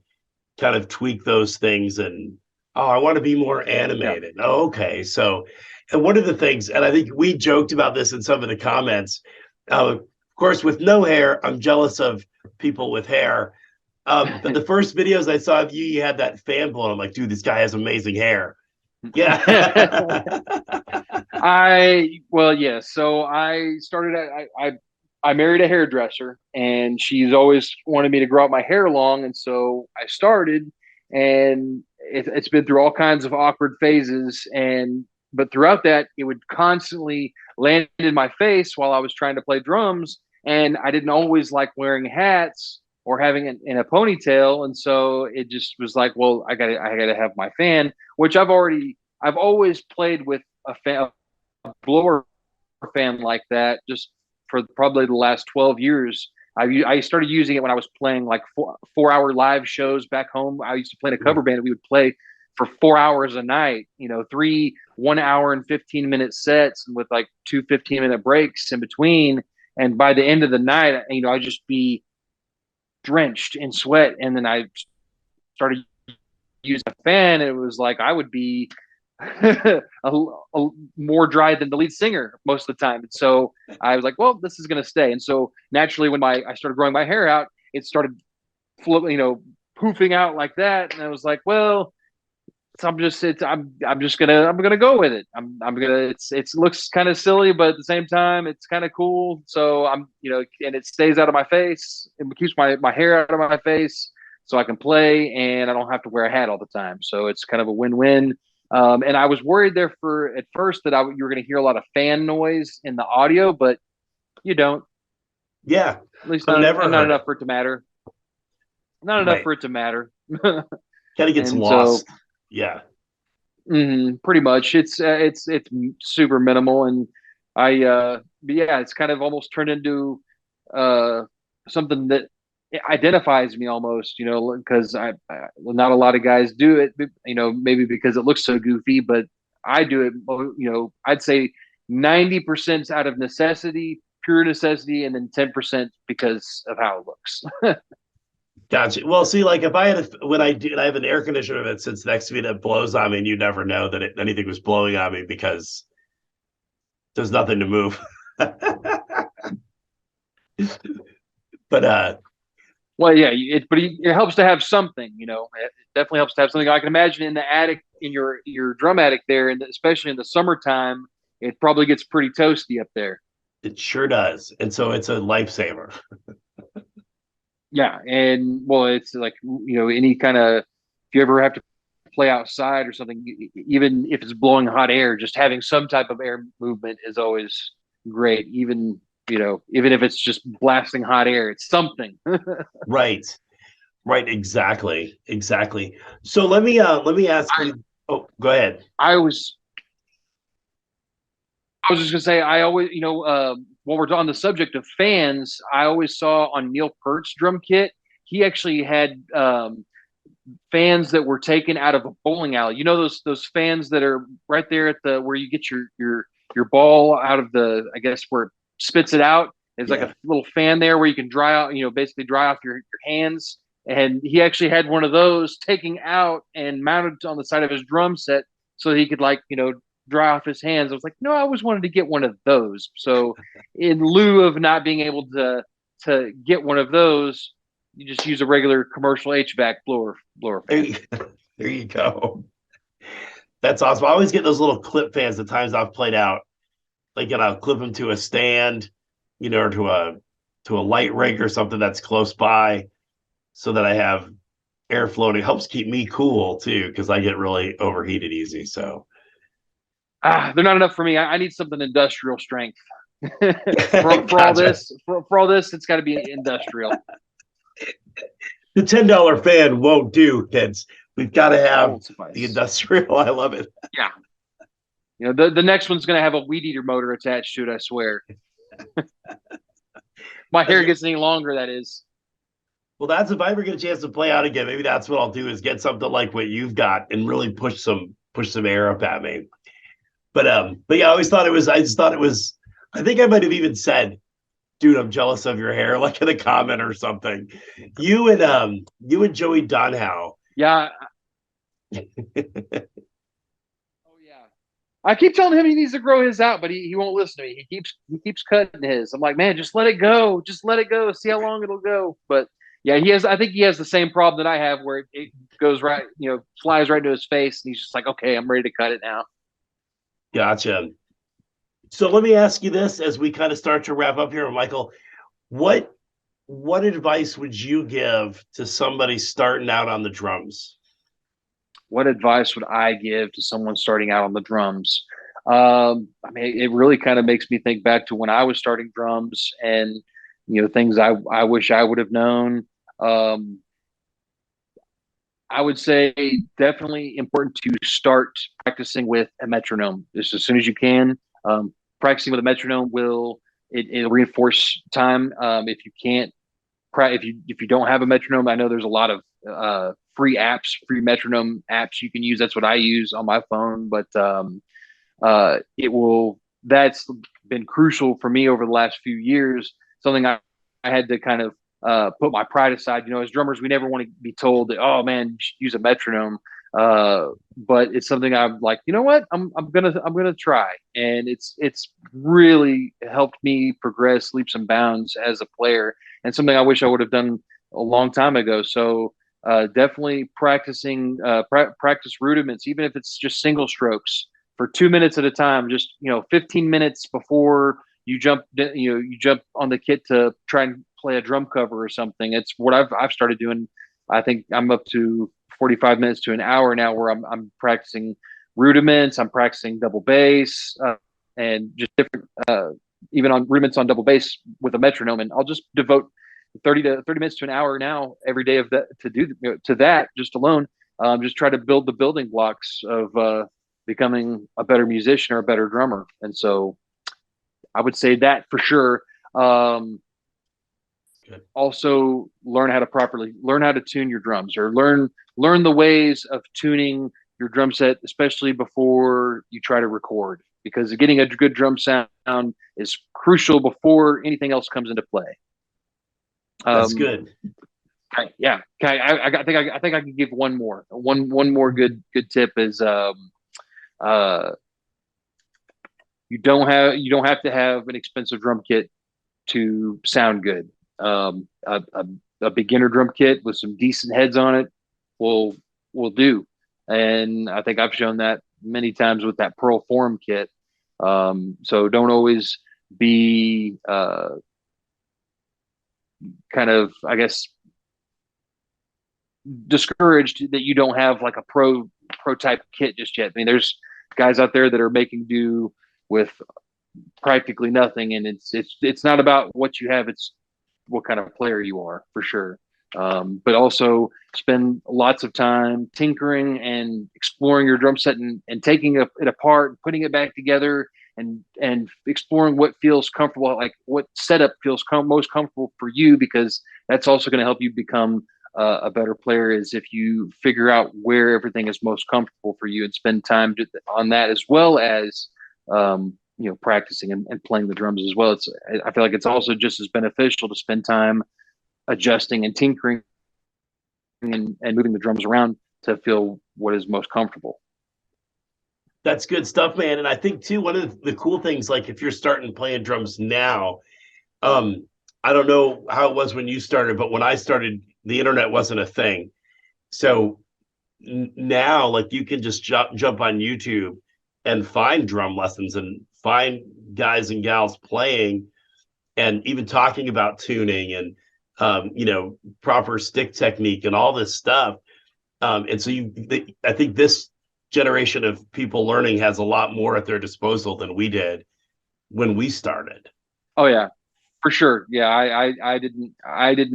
kind of tweak those things and, oh, I want to be more animated. Yeah. Oh, okay. So, and one of the things, and I think we joked about this in some of the comments, of course, with no hair, I'm jealous of people with hair. But the first videos I saw of you, you had that fan blown. I'm like, dude, this guy has amazing hair. Yeah. Yeah. So I started. I married a hairdresser, and she's always wanted me to grow out my hair long, and so I started. And it's been through all kinds of awkward phases, but throughout that, it would constantly land in my face while I was trying to play drums, and I didn't always like wearing hats or having it in a ponytail, and so it just was like, well, I gotta have my fan, which I've always played with a blower fan like that, just for probably the last 12 years. I started using it when I was playing like 4 hour live shows back home. I used to play in a cover band, and we would play for 4 hours a night, 3 1 hour and 15-minute sets with like 2 15-minute breaks in between. And by the end of the night, I'd just be drenched in sweat. And then I started using a fan, and it was like I would be a more dry than the lead singer most of the time. And so I was like, well, this is going to stay. And so naturally, when I started growing my hair out, it started poofing out like that. And I was like, well, so I'm just gonna go with it. I'm gonna it looks kind of silly, but at the same time, it's kind of cool. So and it stays out of my face. It keeps my hair out of my face, so I can play, and I don't have to wear a hat all the time. So it's kind of a win-win. And I was worried there at first that you were going to hear a lot of fan noise in the audio, but you don't. Yeah, at least not enough for it to matter. Not enough for it to matter. Kind of gets lost. So, yeah. Pretty much. It's super minimal, and it's kind of almost turned into something that identifies me almost, because not a lot of guys do it, maybe because it looks so goofy, but I do it, I'd say 90% out of necessity, pure necessity, and then 10% because of how it looks. Gotcha. Well, see, like if I had I have an air conditioner that sits next to me that blows on me, and you never know that anything was blowing on me because there's nothing to move. But well, yeah, it helps to have something, it definitely helps to have something. I can imagine in the attic, in your drum attic there, and especially in the summertime, it probably gets pretty toasty up there. It sure does. And so it's a lifesaver. Yeah, and well, it's like any kind of, if you ever have to play outside or something, even if it's blowing hot air, just having some type of air movement is always great. Even if it's just blasting hot air, it's something. Right, exactly. So let me ask you. Oh, go ahead. I was just gonna say, I always, when we're on the subject of fans, I always saw on Neil Peart's drum kit, he actually had fans that were taken out of a bowling alley. Those fans that are right there at where you get your ball out of the, I guess, where it spits it out. There's like a little fan there where you can dry out, basically dry off your hands. And he actually had one of those taking out and mounted on the side of his drum set so that he could dry off his hands. I was like, no, I always wanted to get one of those. So in lieu of not being able to get one of those, you just use a regular commercial HVAC blower fan. There you go. That's awesome. I always get those little clip fans the times I've played out. Like, I'll clip them to a stand, or to a light rig or something that's close by, so that I have airflow, and it helps keep me cool too, because I get really overheated easy. So They're not enough for me. I need something industrial strength. For all gotcha. this, for all this, it's got to be industrial. The $10 fan won't do, kids. We've got to That have won't suffice. the industrial. I love it. Yeah. You know, the next one's going to have a weed eater motor attached to it, I swear. My hair gets any longer, that is. Well, that's if I ever get a chance to play out again. Maybe that's what I'll do is get something like what you've got and really push some air up at me. But yeah, I always thought it was. I just thought it was. I think I might have even said, "Dude, I'm jealous of your hair," like in a comment or something. You and Joey Donhow. Yeah. Oh yeah. I keep telling him he needs to grow his out, but he won't listen to me. He keeps cutting his. I'm like, man, just let it go. Just let it go. See how long it'll go. But yeah, he has. I think he has the same problem that I have, where it goes right, flies right into his face, and he's just like, okay, I'm ready to cut it now. Gotcha. So let me ask you this as we kind of start to wrap up here, Michael. What advice would you give to somebody starting out on the drums? What advice would I give to someone starting out on the drums? I mean, it really kind of makes me think back to when I was starting drums, and things I wish I would have known. Um, I would say definitely important to start practicing with a metronome just as soon as you can. Practicing with a metronome it'll reinforce time. If you can't, if you don't have a metronome, I know there's a lot of free metronome apps you can use. That's what I use on my phone, but it will. That's been crucial for me over the last few years. Something I had to kind of put my pride aside. As drummers, we never want to be told that, oh man, you should use a metronome. But it's something I'm like, you know what, I'm gonna try, and it's really helped me progress leaps and bounds as a player, and something I wish I would have done a long time ago. So definitely practicing practice rudiments, even if it's just single strokes for 2 minutes at a time. Just 15 minutes before you jump on the kit to try and play a drum cover or something. It's what I've started doing. I think I'm up to 45 minutes to an hour now, where I'm practicing rudiments. I'm practicing double bass, and just different, even on rudiments on double bass with a metronome. And I'll just devote 30 minutes to an hour now every day of that to that just alone. Just try to build the building blocks of becoming a better musician or a better drummer. And so I would say that for sure. Also learn how to tune your drums, or learn the ways of tuning your drum set, especially before you try to record, because getting a good drum sound is crucial before anything else comes into play. That's good. Yeah. I think I can give one more good tip is you don't have to have an expensive drum kit to sound good. A beginner drum kit with some decent heads on it will do, and I think I've shown that many times with that Pearl Forum kit. So don't always be kind of, I guess, discouraged that you don't have like a pro type kit just yet. I mean, there's guys out there that are making do with practically nothing, and it's not about what you have, it's what kind of player you are, for sure. But also spend lots of time tinkering and exploring your drum set, and taking it apart, putting it back together, and exploring what feels comfortable, like what setup feels most comfortable for you, because that's also going to help you become a better player, is if you figure out where everything is most comfortable for you and spend time on that, as well as practicing and playing the drums as well. I feel like it's also just as beneficial to spend time adjusting and tinkering and moving the drums around to feel what is most comfortable. That's good stuff, man. And I think too, one of the cool things, like if you're starting playing drums now, I don't know how it was when you started, but when I started, the internet wasn't a thing. So now, like, you can just jump on YouTube and find drum lessons and find guys and gals playing and even talking about tuning. And proper stick technique and all this stuff. And so I think this generation of people learning has a lot more at their disposal than we did when we started. Oh yeah, for sure. Yeah, I didn't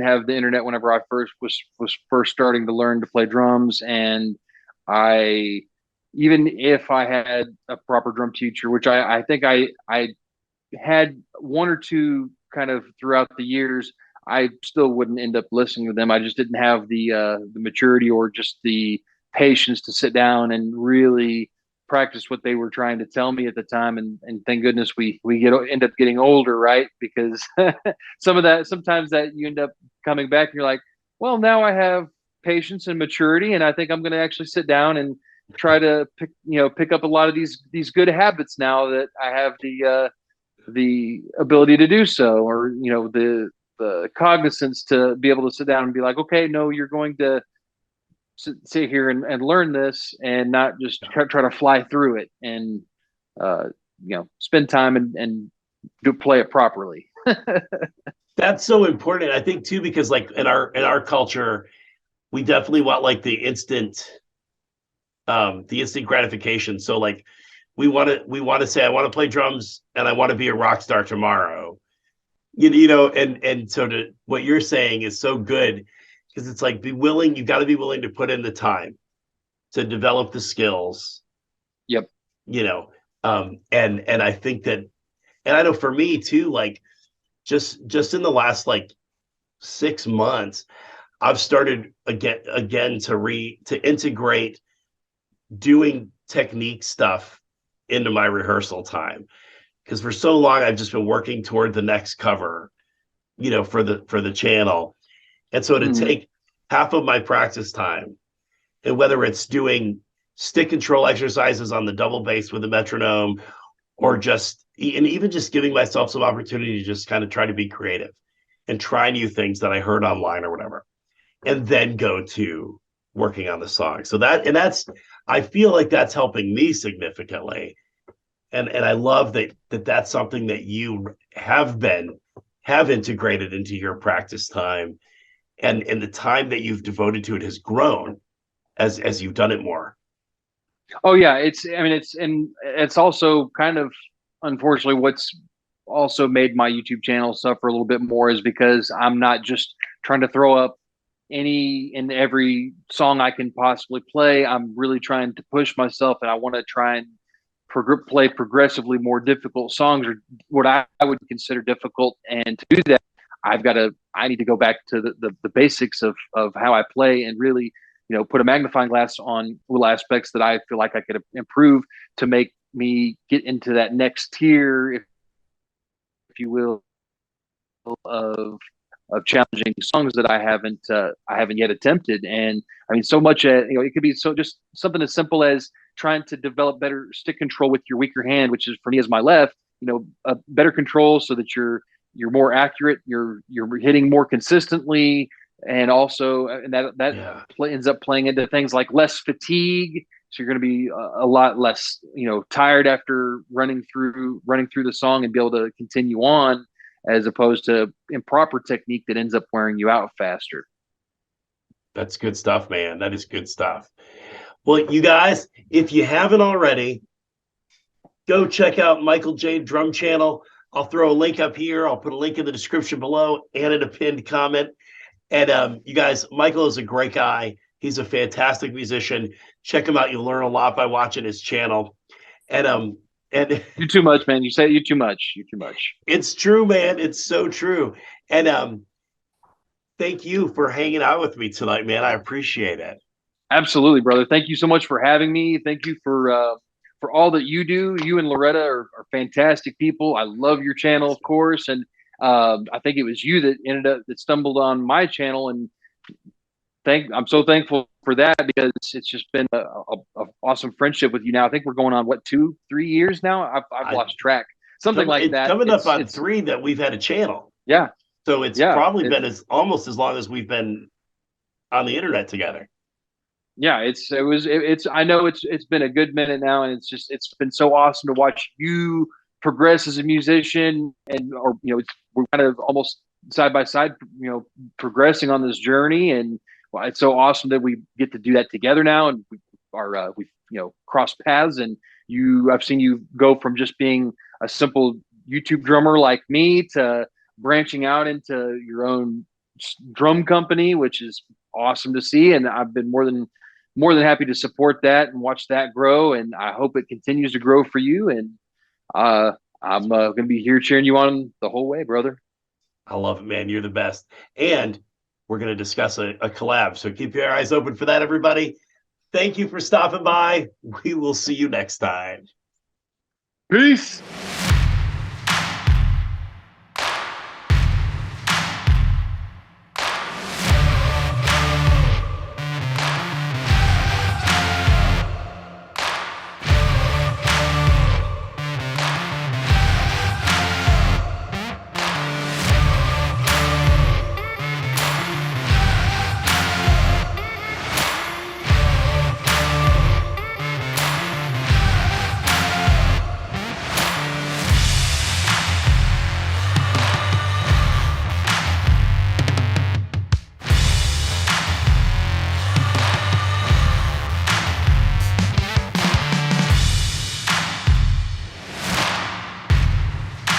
have the internet whenever I was first starting to learn to play drums, and I even if I had a proper drum teacher, which I think I had one or two kind of throughout the years, I still wouldn't end up listening to them. I just didn't have the maturity or just the patience to sit down and really practice what they were trying to tell me at the time. And thank goodness we end up getting older, right? Because sometimes that you end up coming back and you're like, well, now I have patience and maturity, and I think I'm going to actually sit down and try to pick up a lot of these good habits now that I have the ability to do so, or the cognizance to be able to sit down and be like, okay, no, you're going to sit here and learn this, and not just try to fly through it, and spend time and play it properly. That's so important, I think, too, because like in our culture, we definitely want like the instant gratification. So like we want to say, I want to play drums and I want to be a rock star tomorrow. And so what you're saying is so good, because it's like, you got to be willing to put in the time to develop the skills. Yep. And I think that, and I know for me too, like just in the last like 6 months, I've started again to integrate doing technique stuff into my rehearsal time, because for so long I've just been working toward the next cover, for the channel. And so to take half of my practice time, and whether it's doing stick control exercises on the double bass with a metronome, or even just giving myself some opportunity to just kind of try to be creative and try new things that I heard online or whatever, and then go to working on the song. So I feel like that's helping me significantly. And I love that's something that you have integrated into your practice time, and the time that you've devoted to it has grown as you've done it more. Oh yeah, it's also kind of, unfortunately, what's also made my YouTube channel suffer a little bit more is because I'm not just trying to throw up any and every song I can possibly play. I'm really trying to push myself, and I want to try and play progressively more difficult songs, or what I would consider difficult. And to do that, I need to go back to the basics of how I play, and really, put a magnifying glass on little aspects that I feel like I could improve to make me get into that next tier, if you will, of challenging songs that I haven't yet attempted. And I mean, so much, it could be so just something as simple as trying to develop better stick control with your weaker hand, which is, for me, is my left. A better control so that you're more accurate, you're hitting more consistently, and also, and that ends up playing into things like less fatigue. So you're going to be a lot less, tired after running through the song, and be able to continue on, as opposed to improper technique that ends up wearing you out faster. That's good stuff, man. That is good stuff. Well, you guys, if you haven't already, go check out Michael Jade Drum Channel. I'll throw a link up here. I'll put a link in the description below and in a pinned comment. And you guys, Michael is a great guy. He's a fantastic musician. Check him out. You'll learn a lot by watching his channel. And you're too much, man. You say you're too much. You're too much. It's true, man. It's so true. And thank you for hanging out with me tonight, man. I appreciate it. Absolutely, brother. Thank you so much for having me. Thank you for all that you do. You and Loretta are fantastic people. I love your channel, of course, and I think it was you that stumbled on my channel, and I'm so thankful for that, because it's just been a awesome friendship with you now. I think we're going on 2-3 years now. I've lost track, something like that. Coming up on 3 that we've had a channel. Yeah. So it's probably been almost as long as we've been on the internet together. Yeah, I know it's been a good minute now, and it's been so awesome to watch you progress as a musician, and we're kind of almost side by side, progressing on this journey. And well, it's so awesome that we get to do that together now. And we've crossed paths. And I've seen you go from just being a simple YouTube drummer like me to branching out into your own drum company, which is awesome to see. And I've been more than happy to support that and watch that grow. And I hope it continues to grow for you. And I'm going to be here cheering you on the whole way, brother. I love it, man. You're the best. And we're going to discuss a collab. So keep your eyes open for that, everybody. Thank you for stopping by. We will see you next time. Peace.